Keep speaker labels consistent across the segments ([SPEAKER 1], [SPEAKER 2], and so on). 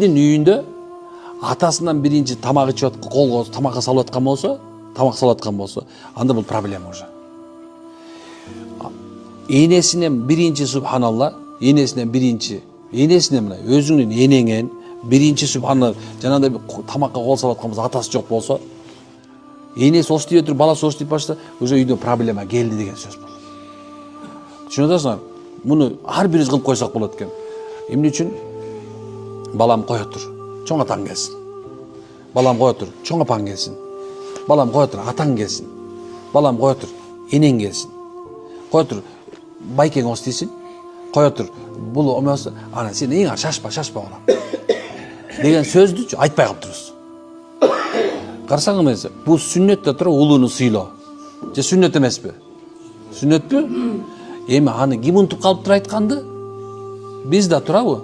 [SPEAKER 1] үйүндө атасынан биринчи тамак ичип аткан, колго тамакка салып аткан болсо, анда бул проблема уже. Энесинен биринчи субханалла, энесинен мына өзүңдүн энеңен биринчи субханалла жанагындай тамакка кол салып аткан болсо, атасы жок болсо, энеси оштей өтүр, баласы оштей башта, уже үйдө проблема келди деген сөз бул. Түшүнүп атасыңар? Муну ар бирибиз кылып койсок болот экен. Эмне үчүн? Балам кое тур, чоң атаң келсин. Балам кое тур, чоң апаң келсин. Балам кое тур, атаң келсин. Балам кое тур, энең келсин. Кое тур, байкең оштейсин. Кое тур, бул omos, ана сен эң шашпа балам. Деген сөздү айтпай калыптырбыз. Карасаңыз, бул сүннөттө тура улууну сыйлоо. Же сүннөт эмеспи? Сүннөтпү? Эми аны ким унутуп калыптыр айтканды? Биз да турабы?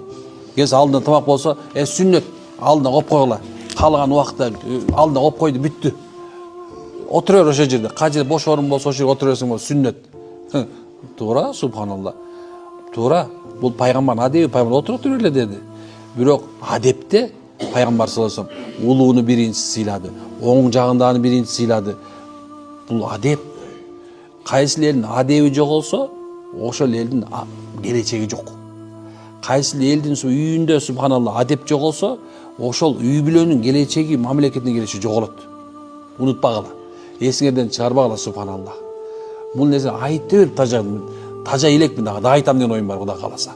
[SPEAKER 1] Кез алдына тамак болсо, сүннөт алдына коюп койгула. Каалаган убакытта алдына коюп койду, бүттү. Отура бер ошо жерде. Качы бош орун болсо, ошо жерге отура берсең болот, сүннөт. Туура, субханалла. Туура. Бул пайгамбардын адеби, пайгамбар отура эле деди. Бирок адепте пайгамбар саллаллаху алейхи вассалам улууну биринчи сыйлады, оң жагындагыны биринчи сыйлады. Бул адеп. Кайсы элдин адеби жоголсо, ошол элдин келечеги жок. Кайсы элдин үйүндө субханалла адеп жоголсо, ошол үй бүлөнүн келечеги, мамлекеттин келечеги жоголот. Унутпагыла. Эсиңерден чыгарбагыла субханалла. Бул нерсе айтып тажа элекмин дагы, айтам деген оюм бар, Кудай кааласа.